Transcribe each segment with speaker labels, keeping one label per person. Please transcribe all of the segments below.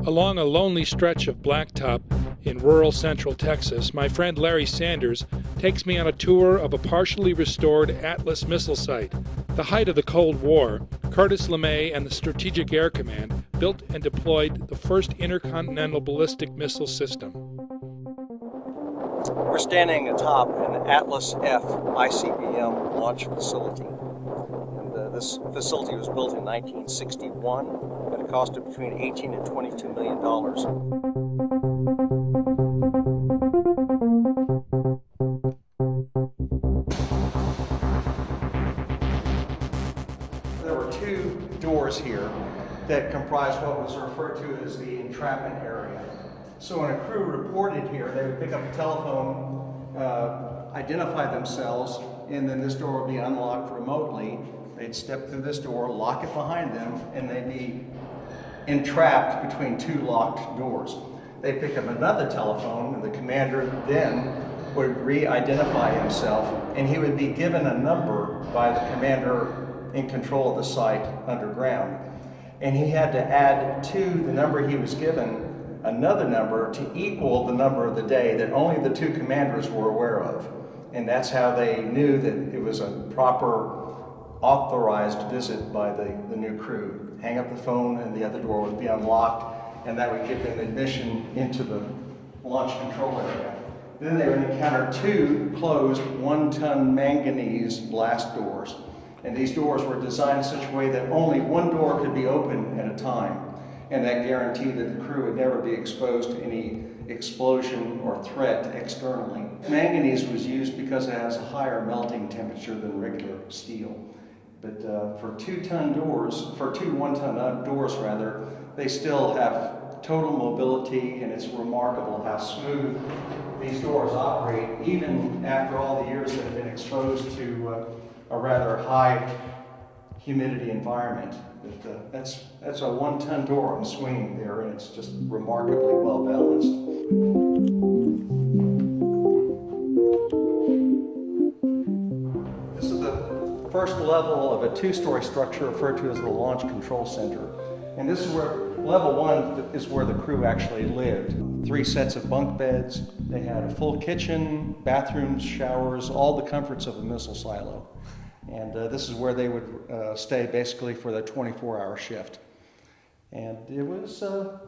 Speaker 1: Along a lonely stretch of blacktop in rural central Texas, my friend Larry Sanders takes me on a tour of a partially restored Atlas missile site. The height of the Cold War, Curtis LeMay and the Strategic Air Command built and deployed the first intercontinental ballistic missile system.
Speaker 2: We're standing atop an Atlas F ICBM launch facility. And this facility was built in 1961 at a cost of between $18 and $22 million. There were two doors here that comprised what was referred to as the entrapment area. So when a crew reported here, they would pick up a telephone, identify themselves, and then this door would be unlocked remotely. They'd step through this door, lock it behind them, and they'd be entrapped between two locked doors. They'd pick up another telephone, and the commander then would re-identify himself, and he would be given a number by the commander in control of the site underground. And he had to add to the number he was given another number to equal the number of the day that only the two commanders were aware of. And that's how they knew that it was a proper authorized visit by the new crew. Hang up the phone and the other door would be unlocked, and that would give them admission into the launch control area. Then they would encounter two closed 1-ton manganese blast doors. And these doors were designed in such a way that only one door could be open at a time. And that guaranteed that the crew would never be exposed to any explosion or threat externally. Manganese was used because it has a higher melting temperature than regular steel. But for two 1-ton doors rather, they still have total mobility, and it's remarkable how smooth these doors operate, even after all the years that have been exposed to a rather high humidity environment. But that's a 1-ton door on swing there, and it's just remarkably well balanced. This is the first level of a 2-story structure referred to as the Launch Control Center. And this is where, level 1 is where the crew actually lived. 3 sets of bunk beds. They had a full kitchen, bathrooms, showers, all the comforts of a missile silo. And this is where they would stay basically for their 24-hour shift. And it was a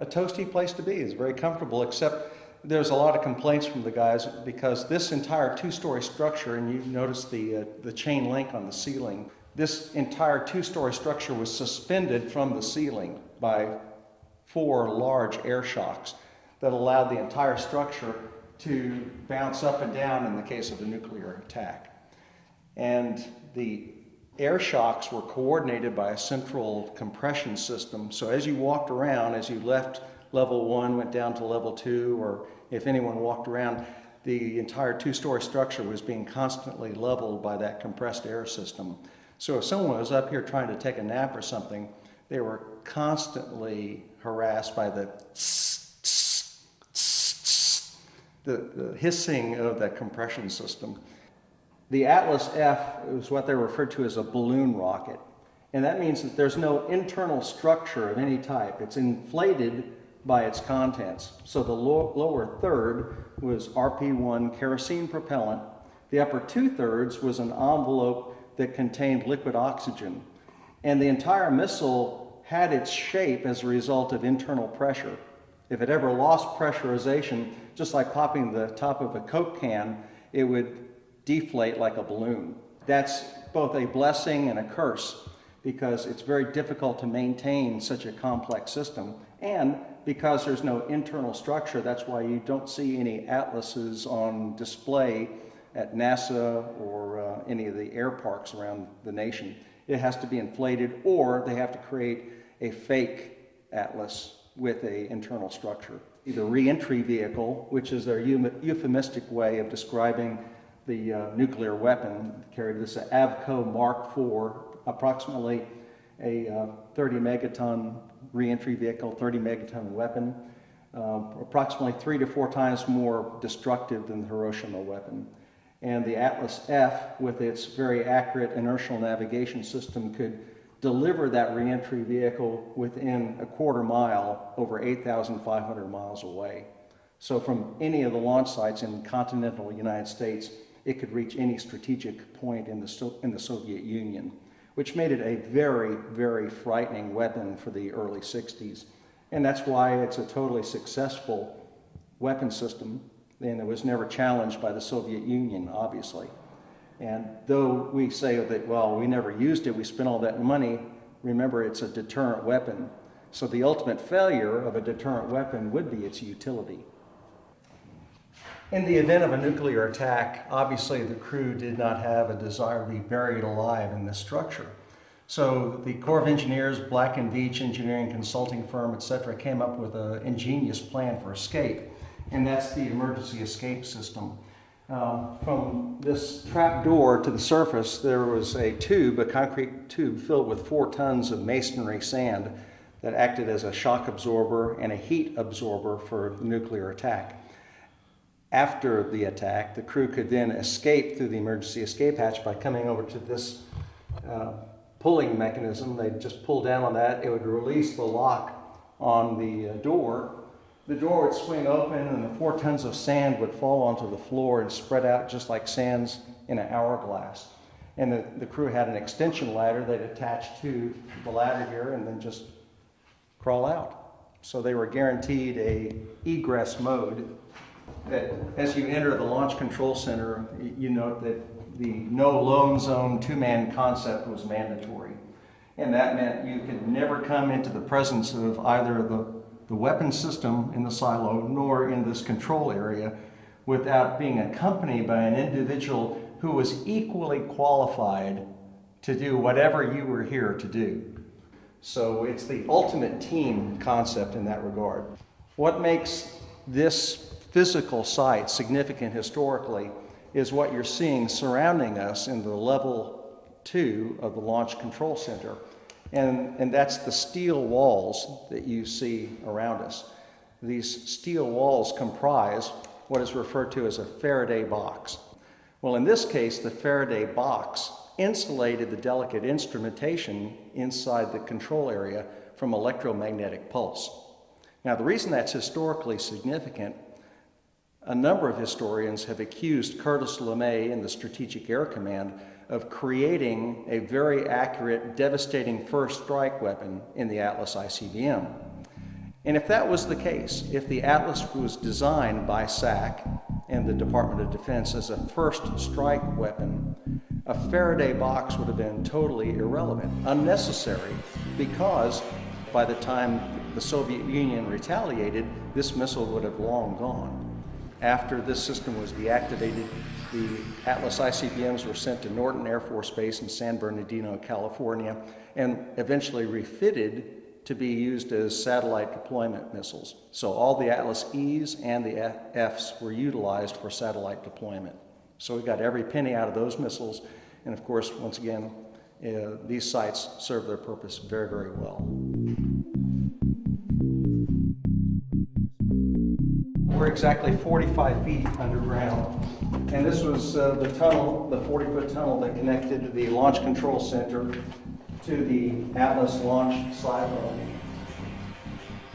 Speaker 2: toasty place to be. It's very comfortable, except there's a lot of complaints from the guys because this entire 2-story structure, and you notice the chain link on the ceiling, this entire 2-story structure was suspended from the ceiling by 4 large air shocks that allowed the entire structure to bounce up and down in the case of a nuclear attack. And the air shocks were coordinated by a central compression system. So as you walked around, as you left level 1, went down to level 2, or if anyone walked around, the entire 2-story structure was being constantly leveled by that compressed air system. So if someone was up here trying to take a nap or something, they were constantly harassed by the hissing of that compression system. The Atlas F is what they refer to as a balloon rocket. And that means that there's no internal structure of any type. It's inflated by its contents. So the lower third was RP-1 kerosene propellant. The upper 2/3 was an envelope that contained liquid oxygen. And the entire missile had its shape as a result of internal pressure. If it ever lost pressurization, just like popping the top of a Coke can, it would deflate like a balloon. That's both a blessing and a curse because it's very difficult to maintain such a complex system, and because there's no internal structure, that's why you don't see any atlases on display at NASA or any of the air parks around the nation. It has to be inflated, or they have to create a fake atlas with an internal structure. The re-entry vehicle, which is their euphemistic way of describing the nuclear weapon, carried this Avco Mark IV, approximately a 30 megaton re-entry vehicle, 30 megaton weapon, approximately 3 to 4 times more destructive than the Hiroshima weapon. And the Atlas F, with its very accurate inertial navigation system, could deliver that reentry vehicle within a quarter mile over 8,500 miles away. So from any of the launch sites in the continental United States, it could reach any strategic point in the Soviet Union, which made it a very, very frightening weapon for the early 60s. And that's why it's a totally successful weapon system, and it was never challenged by the Soviet Union, obviously. And though we say that, well, we never used it, we spent all that money, remember it's a deterrent weapon. So the ultimate failure of a deterrent weapon would be its utility. In the event of a nuclear attack, obviously the crew did not have a desire to be buried alive in this structure. So the Corps of Engineers, Black & Veatch engineering consulting firm, etc., came up with an ingenious plan for escape, and that's the emergency escape system. From this trap door to the surface, there was a tube, a concrete tube filled with 4 tons of masonry sand that acted as a shock absorber and a heat absorber for the nuclear attack. After the attack, the crew could then escape through the emergency escape hatch by coming over to this pulling mechanism. They'd just pull down on that. It would release the lock on the door. The door would swing open and the 4 tons of sand would fall onto the floor and spread out just like sands in an hourglass. And the crew had an extension ladder they'd attach to the ladder here and then just crawl out. So they were guaranteed a egress mode that as you enter the Launch Control Center, you note that the no loan zone 2-man concept was mandatory. And that meant you could never come into the presence of either the weapon system in the silo nor in this control area without being accompanied by an individual who was equally qualified to do whatever you were here to do. So it's the ultimate team concept in that regard. What makes this physical site significant historically is what you're seeing surrounding us in the level 2 of the Launch Control Center. And that's the steel walls that you see around us. These steel walls comprise what is referred to as a Faraday box. Well, in this case, the Faraday box insulated the delicate instrumentation inside the control area from electromagnetic pulse. Now, the reason that's historically significant, a number of historians have accused Curtis LeMay and the Strategic Air Command of creating a very accurate, devastating first strike weapon in the Atlas ICBM. And if that was the case, if the Atlas was designed by SAC and the Department of Defense as a first strike weapon, a Faraday box would have been totally irrelevant, unnecessary, because by the time the Soviet Union retaliated, this missile would have long gone. After this system was deactivated, the Atlas ICBMs were sent to Norton Air Force Base in San Bernardino, California, and eventually refitted to be used as satellite deployment missiles. So all the Atlas E's and the F's were utilized for satellite deployment. So we got every penny out of those missiles, and of course, once again, these sites serve their purpose very, very well. We're exactly 45 feet underground, and this was the tunnel, the 40-foot tunnel that connected the Launch Control Center to the Atlas launch silo.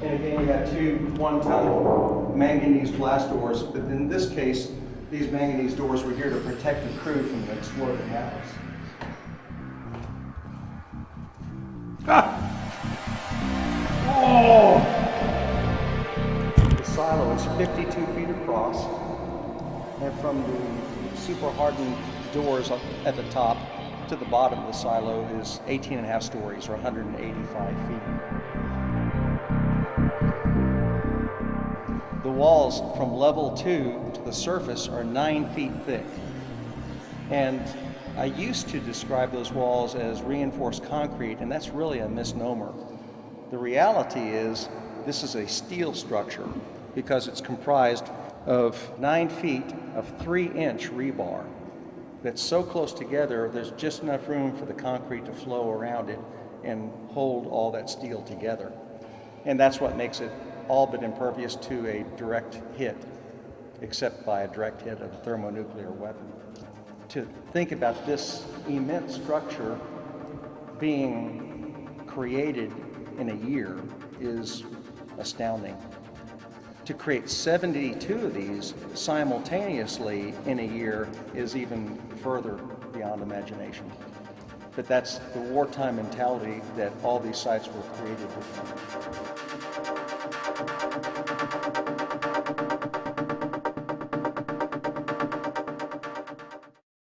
Speaker 2: And again, you have 2 one-ton manganese blast doors, but in this case, these manganese doors were here to protect the crew from the exploding Atlas. Oh! The silo is 52 feet across, and from the super hardened doors at the top to the bottom of the silo is 18.5 stories, or 185 feet. The walls from level 2 to the surface are 9 feet thick. And I used to describe those walls as reinforced concrete, and that's really a misnomer. The reality is this is a steel structure because it's comprised of 9 feet of 3-inch rebar that's so close together there's just enough room for the concrete to flow around it and hold all that steel together. And that's what makes it all but impervious to a direct hit, except by a direct hit of a thermonuclear weapon. To think about this immense structure being created in a year is astounding. To create 72 of these simultaneously in a year is even further beyond imagination. But that's the wartime mentality that all these sites were created with.